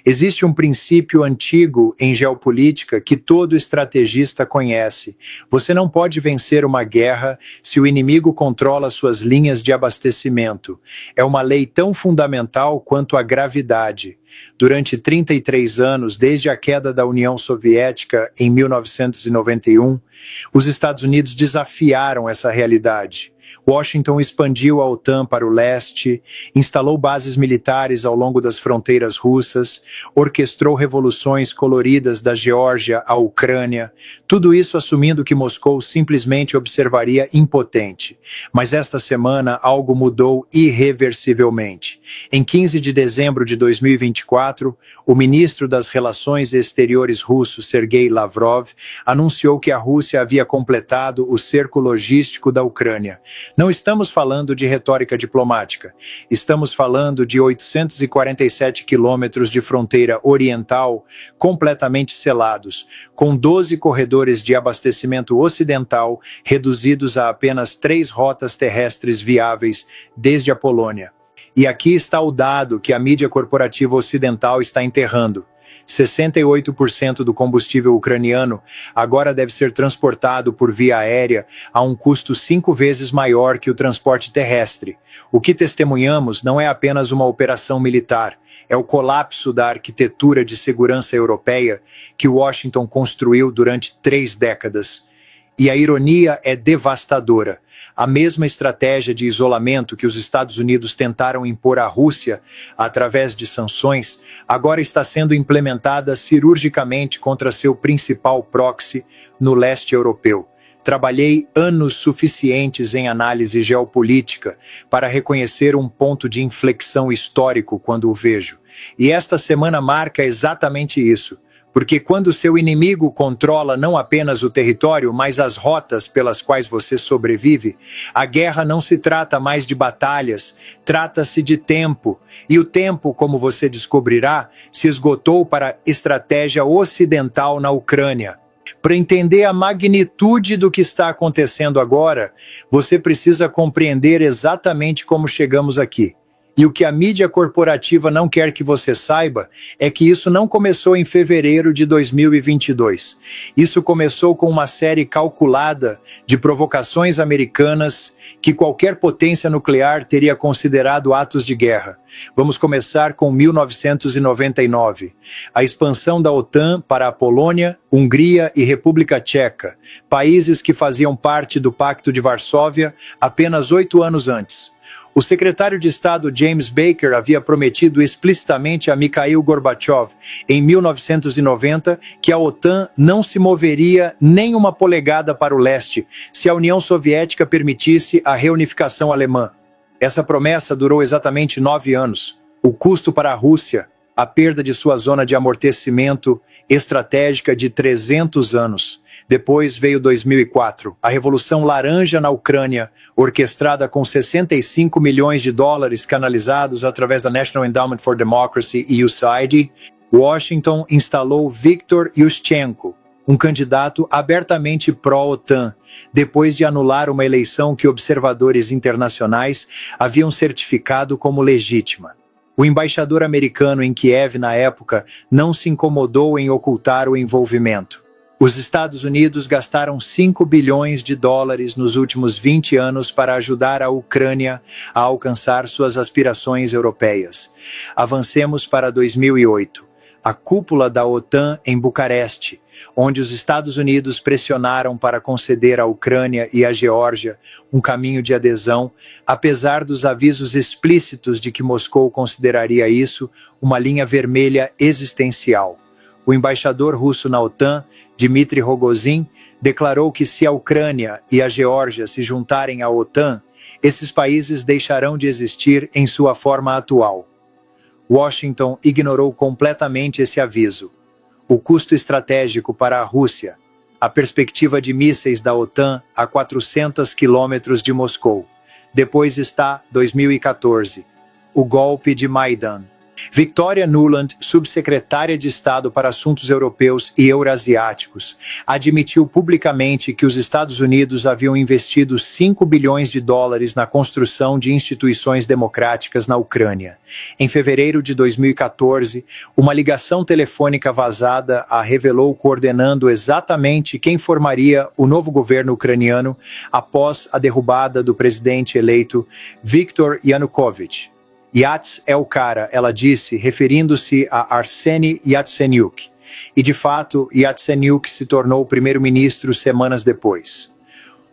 Existe um princípio antigo em geopolítica que todo estrategista conhece. Você não pode vencer uma guerra se o inimigo controla suas linhas de abastecimento. É uma lei tão fundamental quanto a gravidade. Durante 33 anos, desde a queda da União Soviética em 1991, os Estados Unidos desafiaram essa realidade. Washington expandiu a OTAN para o leste, instalou bases militares ao longo das fronteiras russas, orquestrou revoluções coloridas da Geórgia à Ucrânia, tudo isso assumindo que Moscou simplesmente observaria impotente. Mas esta semana algo mudou irreversivelmente. Em 15 de dezembro de 2024, o ministro das Relações Exteriores russo, Sergei Lavrov, anunciou que a Rússia havia completado o cerco logístico da Ucrânia. Não estamos falando de retórica diplomática. Estamos falando de 847 quilômetros de fronteira oriental completamente selados, com 12 corredores de abastecimento ocidental reduzidos a apenas 3 rotas terrestres viáveis desde a Polônia. E aqui está o dado que a mídia corporativa ocidental está enterrando. 68% do combustível ucraniano agora deve ser transportado por via aérea a um custo 5 vezes maior que o transporte terrestre. O que testemunhamos não é apenas uma operação militar, é o colapso da arquitetura de segurança europeia que Washington construiu durante 3 décadas. E a ironia é devastadora. A mesma estratégia de isolamento que os Estados Unidos tentaram impor à Rússia através de sanções, agora está sendo implementada cirurgicamente contra seu principal proxy no leste europeu. Trabalhei anos suficientes em análise geopolítica para reconhecer um ponto de inflexão histórico quando o vejo. E esta semana marca exatamente isso. Porque quando seu inimigo controla não apenas o território, mas as rotas pelas quais você sobrevive, a guerra não se trata mais de batalhas, trata-se de tempo. E o tempo, como você descobrirá, se esgotou para a estratégia ocidental na Ucrânia. Para entender a magnitude do que está acontecendo agora, você precisa compreender exatamente como chegamos aqui. E o que a mídia corporativa não quer que você saiba é que isso não começou em fevereiro de 2022. Isso começou com uma série calculada de provocações americanas que qualquer potência nuclear teria considerado atos de guerra. Vamos começar com 1999. A expansão da OTAN para a Polônia, Hungria e República Tcheca, países que faziam parte do Pacto de Varsóvia apenas 8 anos antes. O secretário de Estado James Baker havia prometido explicitamente a Mikhail Gorbachev, em 1990, que a OTAN não se moveria nem uma polegada para o leste se a União Soviética permitisse a reunificação alemã. Essa promessa durou exatamente 9 anos. O custo para a Rússia, a perda de sua zona de amortecimento estratégica de 300 anos. Depois veio 2004, a Revolução Laranja na Ucrânia, orquestrada com 65 milhões de dólares canalizados através da National Endowment for Democracy e USAID. Washington instalou Viktor Yushchenko, um candidato abertamente pró-OTAN, depois de anular uma eleição que observadores internacionais haviam certificado como legítima. O embaixador americano em Kiev na época não se incomodou em ocultar o envolvimento. Os Estados Unidos gastaram 5 bilhões de dólares nos últimos 20 anos para ajudar a Ucrânia a alcançar suas aspirações europeias. Avancemos para 2008. A cúpula da OTAN em Bucareste, onde os Estados Unidos pressionaram para conceder à Ucrânia e à Geórgia um caminho de adesão, apesar dos avisos explícitos de que Moscou consideraria isso uma linha vermelha existencial. O embaixador russo na OTAN, Dmitry Rogozin, declarou que se a Ucrânia e a Geórgia se juntarem à OTAN, esses países deixarão de existir em sua forma atual. Washington ignorou completamente esse aviso. O custo estratégico para a Rússia, a perspectiva de mísseis da OTAN a 400 quilômetros de Moscou. Depois está 2014, o golpe de Maidan. Victoria Nuland, subsecretária de Estado para Assuntos Europeus e Eurasiáticos, admitiu publicamente que os Estados Unidos haviam investido 5 bilhões de dólares na construção de instituições democráticas na Ucrânia. Em fevereiro de 2014, uma ligação telefônica vazada a revelou coordenando exatamente quem formaria o novo governo ucraniano após a derrubada do presidente eleito Viktor Yanukovych. Yats é o cara, ela disse, referindo-se a Arseny Yatsenyuk. E, de fato, Yatsenyuk se tornou o primeiro-ministro semanas depois.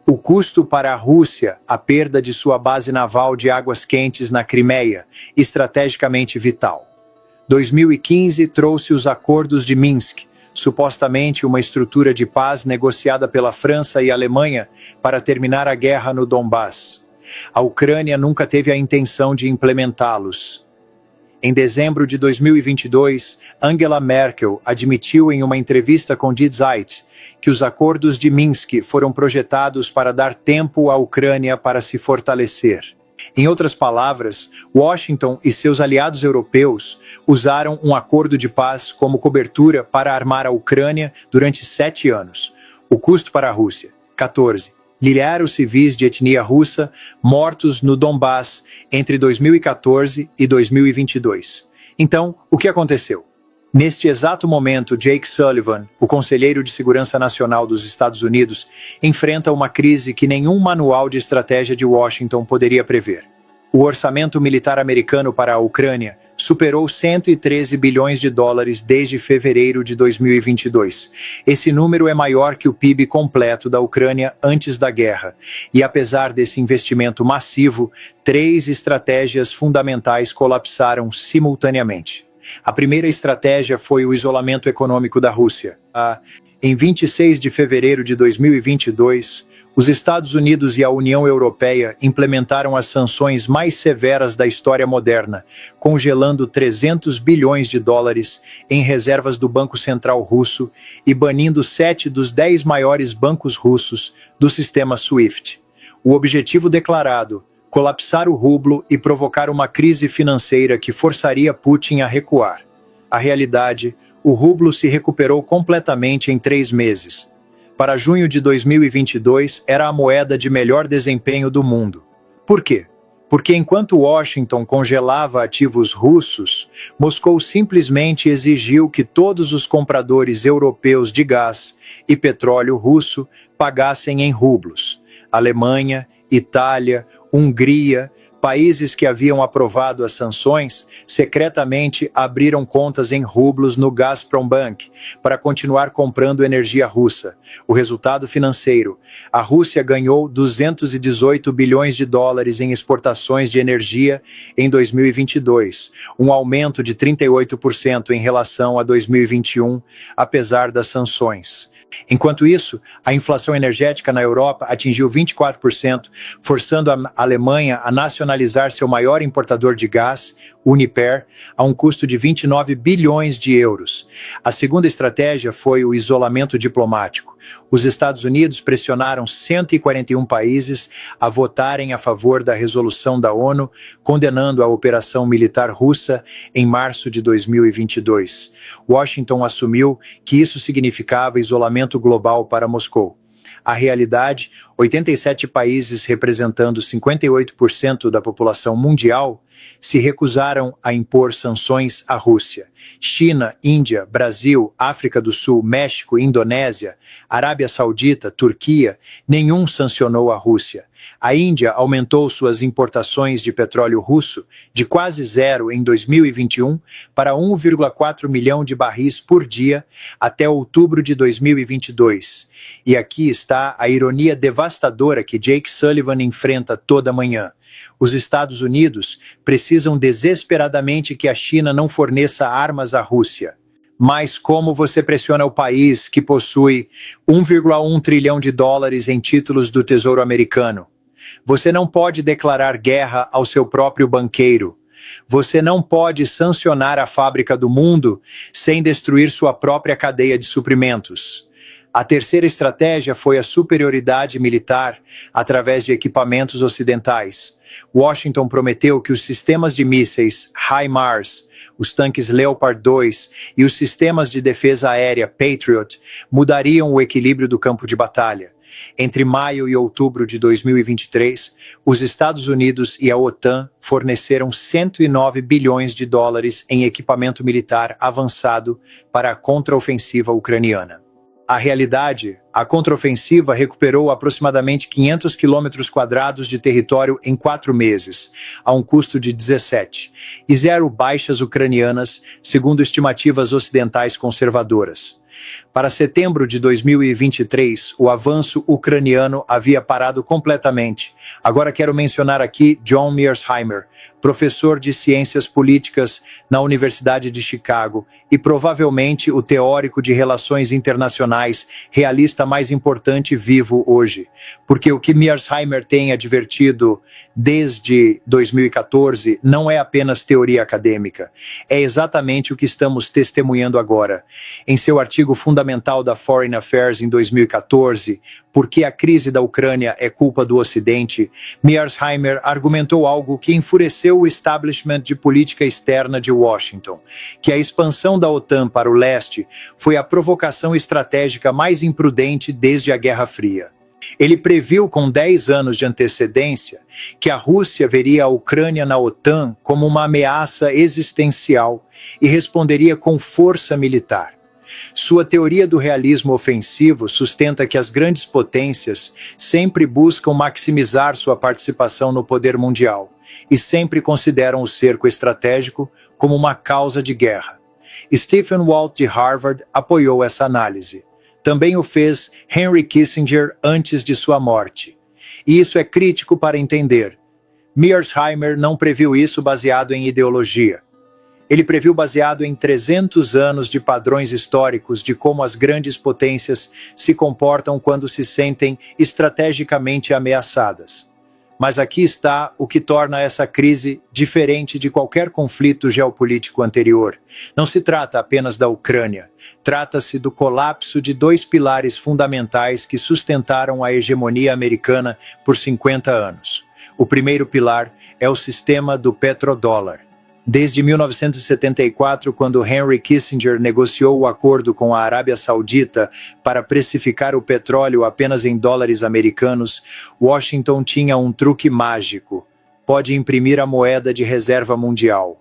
O custo para a Rússia, a perda de sua base naval de águas quentes na Crimeia, estrategicamente vital. 2015 trouxe os Acordos de Minsk, supostamente uma estrutura de paz negociada pela França e Alemanha para terminar a guerra no Donbass. A Ucrânia nunca teve a intenção de implementá-los. Em dezembro de 2022, Angela Merkel admitiu em uma entrevista com Die Zeit que os acordos de Minsk foram projetados para dar tempo à Ucrânia para se fortalecer. Em outras palavras, Washington e seus aliados europeus usaram um acordo de paz como cobertura para armar a Ucrânia durante 7 anos. O custo para a Rússia, 14. Milhares civis de etnia russa mortos no Donbass entre 2014 e 2022. Então, o que aconteceu? Neste exato momento, Jake Sullivan, o conselheiro de Segurança Nacional dos Estados Unidos, enfrenta uma crise que nenhum manual de estratégia de Washington poderia prever. O orçamento militar americano para a Ucrânia superou 113 bilhões de dólares desde fevereiro de 2022. Esse número é maior que o PIB completo da Ucrânia antes da guerra. E apesar desse investimento massivo, 3 estratégias fundamentais colapsaram simultaneamente. A primeira estratégia foi o isolamento econômico da Rússia. Em 26 de fevereiro de 2022, os Estados Unidos e a União Europeia implementaram as sanções mais severas da história moderna, congelando 300 bilhões de dólares em reservas do Banco Central Russo e banindo 7 dos 10 maiores bancos russos do sistema SWIFT. O objetivo declarado: colapsar o rublo e provocar uma crise financeira que forçaria Putin a recuar. A realidade, o rublo se recuperou completamente em 3 meses. Para junho de 2022, era a moeda de melhor desempenho do mundo. Por quê? Porque enquanto Washington congelava ativos russos, Moscou simplesmente exigiu que todos os compradores europeus de gás e petróleo russo pagassem em rublos. Alemanha, Itália, Hungria, países que haviam aprovado as sanções, secretamente abriram contas em rublos no Gazprombank para continuar comprando energia russa. O resultado financeiro: a Rússia ganhou 218 bilhões de dólares em exportações de energia em 2022, um aumento de 38% em relação a 2021, apesar das sanções. Enquanto isso, a inflação energética na Europa atingiu 24%, forçando a Alemanha a nacionalizar seu maior importador de gás, Uniper, a um custo de 29 bilhões de euros. A segunda estratégia foi o isolamento diplomático. Os Estados Unidos pressionaram 141 países a votarem a favor da resolução da ONU, condenando a operação militar russa em março de 2022. Washington assumiu que isso significava isolamento global para Moscou. A realidade, 87 países representando 58% da população mundial se recusaram a impor sanções à Rússia. China, Índia, Brasil, África do Sul, México, Indonésia, Arábia Saudita, Turquia, nenhum sancionou a Rússia. A Índia aumentou suas importações de petróleo russo de quase zero em 2021 para 1,4 milhão de barris por dia até outubro de 2022. E aqui está a ironia devastadora que Jake Sullivan enfrenta toda manhã. Os Estados Unidos precisam desesperadamente que a China não forneça armas à Rússia. Mas como você pressiona o país que possui 1,1 trilhão de dólares em títulos do Tesouro Americano? Você não pode declarar guerra ao seu próprio banqueiro. Você não pode sancionar a fábrica do mundo sem destruir sua própria cadeia de suprimentos. A terceira estratégia foi a superioridade militar através de equipamentos ocidentais. Washington prometeu que os sistemas de mísseis HIMARS, os tanques Leopard 2 e os sistemas de defesa aérea Patriot mudariam o equilíbrio do campo de batalha. Entre maio e outubro de 2023, os Estados Unidos e a OTAN forneceram 109 bilhões de dólares em equipamento militar avançado para a contraofensiva ucraniana. A realidade, a contraofensiva recuperou aproximadamente 500 quilômetros quadrados de território em 4 meses, a um custo de 17, e 0 baixas ucranianas, segundo estimativas ocidentais conservadoras. Para setembro de 2023, o avanço ucraniano havia parado completamente. Agora quero mencionar aqui John Mearsheimer, professor de Ciências Políticas na Universidade de Chicago e provavelmente o teórico de relações internacionais realista mais importante vivo hoje. Porque o que Mearsheimer tem advertido desde 2014 não é apenas teoria acadêmica, é exatamente o que estamos testemunhando agora. Em seu artigo fundamental da Foreign Affairs em 2014, Por que a crise da Ucrânia é culpa do Ocidente, Mearsheimer argumentou algo que enfureceu o establishment de política externa de Washington, que a expansão da OTAN para o leste foi a provocação estratégica mais imprudente desde a Guerra Fria. Ele previu com 10 anos de antecedência que a Rússia veria a Ucrânia na OTAN como uma ameaça existencial e responderia com força militar. Sua teoria do realismo ofensivo sustenta que as grandes potências sempre buscam maximizar sua participação no poder mundial e sempre consideram o cerco estratégico como uma causa de guerra. Stephen Walt de Harvard apoiou essa análise. Também o fez Henry Kissinger antes de sua morte. E isso é crítico para entender. Mearsheimer não previu isso baseado em ideologia. Ele previu baseado em 300 anos de padrões históricos de como as grandes potências se comportam quando se sentem estrategicamente ameaçadas. Mas aqui está o que torna essa crise diferente de qualquer conflito geopolítico anterior. Não se trata apenas da Ucrânia. Trata-se do colapso de 2 pilares fundamentais que sustentaram a hegemonia americana por 50 anos. O primeiro pilar é o sistema do petrodólar. Desde 1974, quando Henry Kissinger negociou o acordo com a Arábia Saudita para precificar o petróleo apenas em dólares americanos, Washington tinha um truque mágico: pode imprimir a moeda de reserva mundial.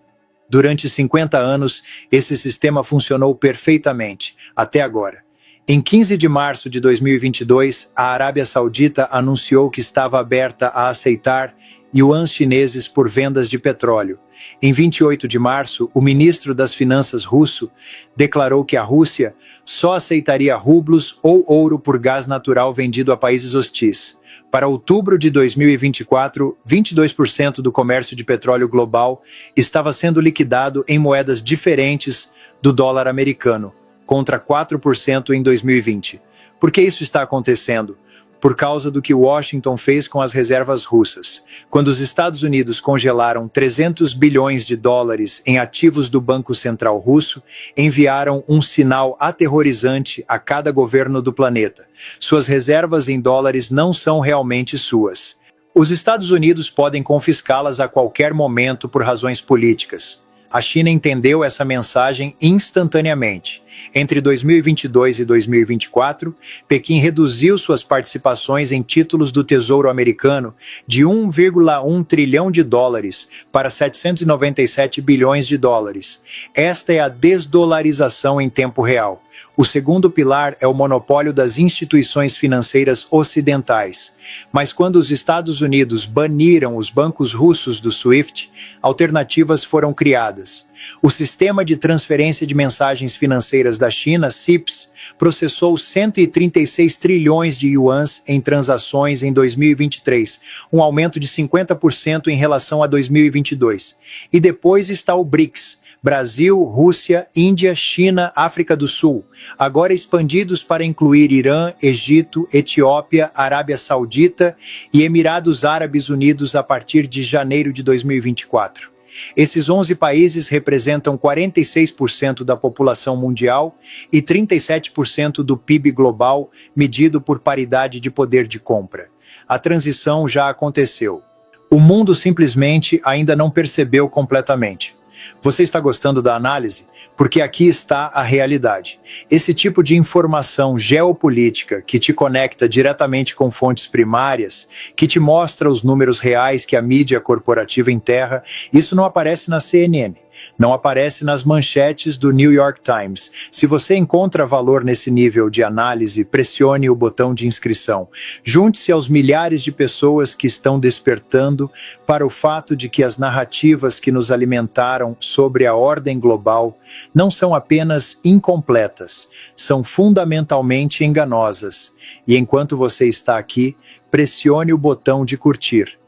Durante 50 anos, esse sistema funcionou perfeitamente, até agora. Em 15 de março de 2022, a Arábia Saudita anunciou que estava aberta a aceitar yuans chineses por vendas de petróleo. Em 28 de março, o ministro das Finanças russo declarou que a Rússia só aceitaria rublos ou ouro por gás natural vendido a países hostis. Para outubro de 2024, 22% do comércio de petróleo global estava sendo liquidado em moedas diferentes do dólar americano, contra 4% em 2020. Por que isso está acontecendo? Por causa do que Washington fez com as reservas russas. Quando os Estados Unidos congelaram 300 bilhões de dólares em ativos do Banco Central Russo, enviaram um sinal aterrorizante a cada governo do planeta. Suas reservas em dólares não são realmente suas. Os Estados Unidos podem confiscá-las a qualquer momento por razões políticas. A China entendeu essa mensagem instantaneamente. Entre 2022 e 2024, Pequim reduziu suas participações em títulos do Tesouro Americano de 1,1 trilhão de dólares para 797 bilhões de dólares. Esta é a desdolarização em tempo real. O segundo pilar é o monopólio das instituições financeiras ocidentais. Mas quando os Estados Unidos baniram os bancos russos do SWIFT, alternativas foram criadas. O Sistema de Transferência de Mensagens Financeiras da China, CIPS, processou 136 trilhões de yuans em transações em 2023, um aumento de 50% em relação a 2022. E depois está o BRICS, Brasil, Rússia, Índia, China, África do Sul, agora expandidos para incluir Irã, Egito, Etiópia, Arábia Saudita e Emirados Árabes Unidos a partir de janeiro de 2024. Esses 11 países representam 46% da população mundial e 37% do PIB global, medido por paridade de poder de compra. A transição já aconteceu. O mundo simplesmente ainda não percebeu completamente. Você está gostando da análise? Porque aqui está a realidade. Esse tipo de informação geopolítica que te conecta diretamente com fontes primárias, que te mostra os números reais que a mídia corporativa enterra, isso não aparece na CNN. Não aparece nas manchetes do New York Times. Se você encontra valor nesse nível de análise, pressione o botão de inscrição. Junte-se aos milhares de pessoas que estão despertando para o fato de que as narrativas que nos alimentaram sobre a ordem global não são apenas incompletas, são fundamentalmente enganosas. E enquanto você está aqui, pressione o botão de curtir.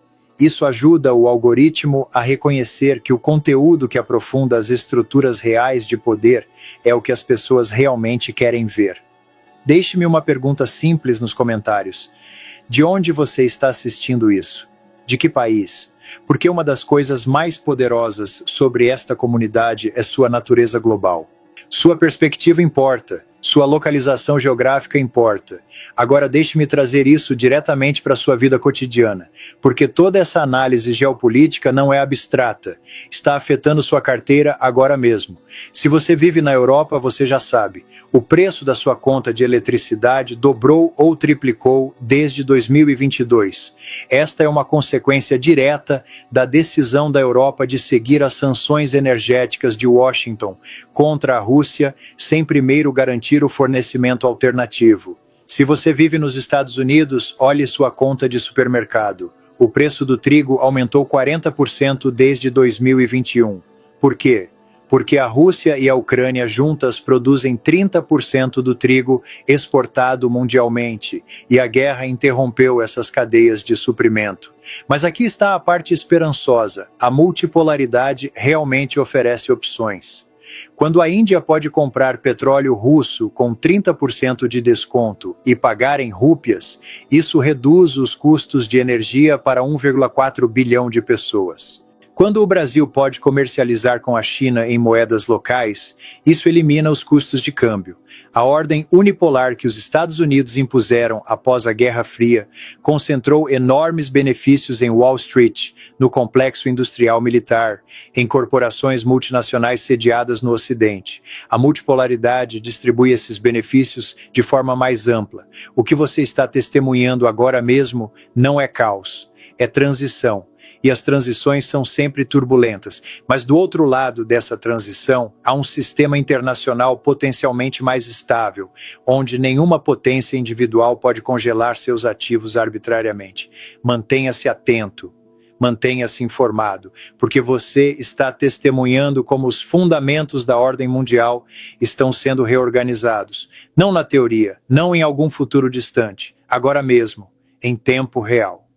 Isso ajuda o algoritmo a reconhecer que o conteúdo que aprofunda as estruturas reais de poder é o que as pessoas realmente querem ver. Deixe-me uma pergunta simples nos comentários. De onde você está assistindo isso? De que país? Porque uma das coisas mais poderosas sobre esta comunidade é sua natureza global. Sua perspectiva importa. Sua localização geográfica importa. Agora deixe-me trazer isso diretamente para a sua vida cotidiana, porque toda essa análise geopolítica não é abstrata, está afetando sua carteira agora mesmo. Se você vive na Europa, você já sabe, o preço da sua conta de eletricidade dobrou ou triplicou desde 2022. Esta é uma consequência direta da decisão da Europa de seguir as sanções energéticas de Washington contra a Rússia, sem primeiro garantir o fornecimento alternativo. Se você vive nos Estados Unidos, olhe sua conta de supermercado. O preço do trigo aumentou 40% desde 2021. Por quê? Porque a Rússia e a Ucrânia juntas produzem 30% do trigo exportado mundialmente, e a guerra interrompeu essas cadeias de suprimento. Mas aqui está a parte esperançosa: a multipolaridade realmente oferece opções. Quando a Índia pode comprar petróleo russo com 30% de desconto e pagar em rúpias, isso reduz os custos de energia para 1,4 bilhão de pessoas. Quando o Brasil pode comercializar com a China em moedas locais, isso elimina os custos de câmbio. A ordem unipolar que os Estados Unidos impuseram após a Guerra Fria concentrou enormes benefícios em Wall Street, no complexo industrial militar, em corporações multinacionais sediadas no Ocidente. A multipolaridade distribui esses benefícios de forma mais ampla. O que você está testemunhando agora mesmo não é caos, é transição. E as transições são sempre turbulentas, mas do outro lado dessa transição há um sistema internacional potencialmente mais estável, onde nenhuma potência individual pode congelar seus ativos arbitrariamente. Mantenha-se atento, mantenha-se informado, porque você está testemunhando como os fundamentos da ordem mundial estão sendo reorganizados, não na teoria, não em algum futuro distante, agora mesmo, em tempo real.